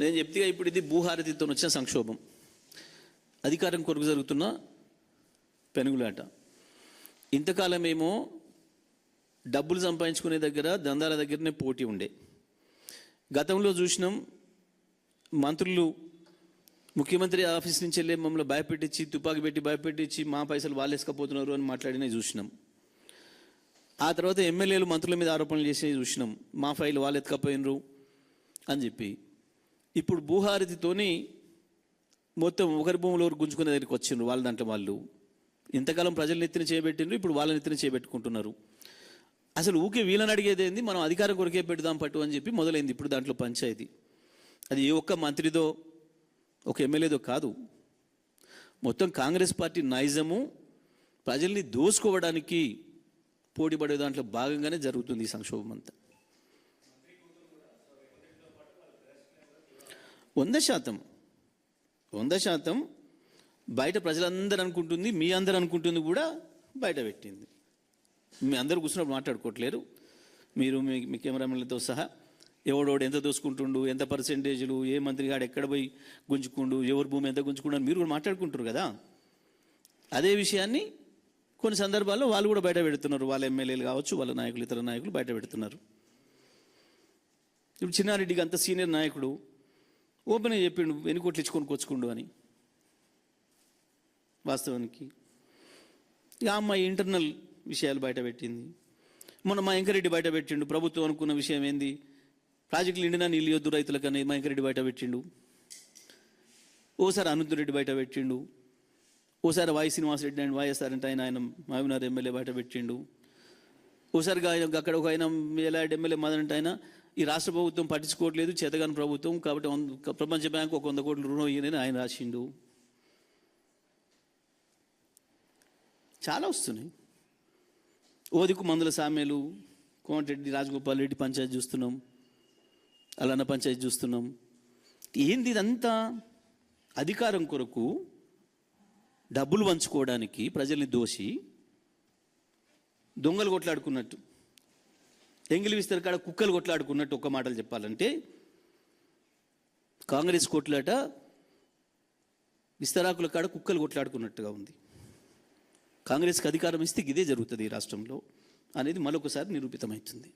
నేను చెప్తే ఇప్పుడు ఇది భూహారతితో వచ్చిన సంక్షోభం, అధికారం కొరకు జరుగుతున్న పెనుగులాట. ఇంతకాలం ఏమో డబ్బులు సంపాదించుకునే దగ్గర దందాల దగ్గరనే పోటీ ఉండే. గతంలో చూసినాం, మంత్రులు ముఖ్యమంత్రి ఆఫీస్ నుంచి వెళ్ళే మమ్మల్ని భయపెట్టించి, తుపాకీ పెట్టి భయపెట్టించి మా పైసలు వాళ్ళు వేసుకపోతున్నారు అని మాట్లాడినవి చూసినాం. ఆ తర్వాత ఎమ్మెల్యేలు మంత్రుల మీద ఆరోపణలు చేసినవి చూసినాం, మా ఫైల్ వాళ్ళు ఎత్తుకపోయినరు అని చెప్పి. ఇప్పుడు భూహారతితోని మొత్తం ఒకరి భూములు ఒకరు గుంజుకునే దగ్గరికి వచ్చిండ్రు వాళ్ళ దాంట్లో వాళ్ళు. ఇంతకాలం ప్రజలు ఎత్తిన చేయబెట్టిండ్రు, ఇప్పుడు వాళ్ళని ఎత్తిన చేయబెట్టుకుంటున్నారు. అసలు ఊకే వీళ్ళని అడిగేది ఏంది, మనం అధికారం కొరకే పెడదాం పట్టు అని చెప్పి మొదలైంది ఇప్పుడు దాంట్లో పంచాయతీ. అది ఏ ఒక్క మంత్రిదో ఒక ఎమ్మెల్యేదో కాదు, మొత్తం కాంగ్రెస్ పార్టీ నైజము ప్రజల్ని దోసుకోవడానికి పోటీపడే దాంట్లో భాగంగానే జరుగుతుంది ఈ సంక్షోభం అంతా. 100% బయట ప్రజలందరూ అనుకుంటుంది, మీ అందరూ అనుకుంటుంది కూడా బయట పెట్టింది. మీ అందరూ కూర్చున్నప్పుడు మాట్లాడుకోవట్లేరు, మీరు మీ కెమెరామెన్లతో సహా ఎవడోడు ఎంత దోసుకుంటుండు, ఎంత పర్సెంటేజ్లు, ఏ మంత్రి గాడు ఎక్కడ పోయి గుంజుకుండు, ఎవరి భూమి ఎంత గుంజుకుండు అని మీరు కూడా మాట్లాడుకుంటారు కదా. అదే విషయాన్ని కొన్ని సందర్భాల్లో వాళ్ళు కూడా బయట పెడుతున్నారు, వాళ్ళ ఎమ్మెల్యేలు కావచ్చు, వాళ్ళ నాయకులు, ఇతర నాయకులు బయట పెడుతున్నారు. ఇప్పుడు చిన్నారెడ్డికి అంత సీనియర్ నాయకుడు ఓపెన్గా చెప్పిండు ఎన్నికోట్లు ఇచ్చుకొని కొచ్చుకుండు అని. వాస్తవానికి ఇక అమ్మాయి ఇంటర్నల్ విషయాలు బయట పెట్టింది. మొన్న మా వెంకరెడ్డి బయట పెట్టిండు, ప్రభుత్వం అనుకున్న విషయం ఏంది, ప్రాజెక్టులు నిండినా నీళ్ళు యొద్దు రైతులకని మా వెంకరెడ్డి బయట పెట్టిండు. ఓసారి అనంతరెడ్డి బయట పెట్టిండు, ఓసారి వై శ్రీనివాసరెడ్డి అండ్ వైఎస్ఆర్ అంటే ఆయన మహబూబ్నగర్ ఎమ్మెల్యే బయట పెట్టిండు. ఓసారిగా అక్కడ ఒక ఆయన ఎలాంటి ఎమ్మెల్యే మదనంటే ఆయన ఈ రాష్ట్ర ప్రభుత్వం పట్టించుకోవట్లేదు, చేతగాని ప్రభుత్వం కాబట్టి ప్రపంచ బ్యాంకు ఒక 100 కోట్ల రుణం ఇయ్యని ఆయన రాసిండు. చాలా వస్తున్నాయి. ఓదికు మందుల సామ్యాలు, కోమటిరెడ్డి రాజగోపాల్ రెడ్డి పంచాయతీ చూస్తున్నాం, అలన్న పంచాయతీ చూస్తున్నాం. ఏంది ఇదంతా? అధికారం కొరకు డబ్బులు పంచుకోవడానికి ప్రజల్ని దోసి దొంగలు కొట్లాడుకున్నట్టు, ఎంగిలి విస్తర కాడ కుక్కలు కొట్లాడుకున్నట్టు ఒక్క మాటలు చెప్పాలంటే కాంగ్రెస్ కొట్లాట విస్తరాకుల కాడ కుక్కలు కొట్లాడుకున్నట్టుగా ఉంది. కాంగ్రెస్కి అధికారం ఇస్తే ఇదే జరుగుతుంది ఈ రాష్ట్రంలో అనేది మరొకసారి నిరూపితమవుతుంది.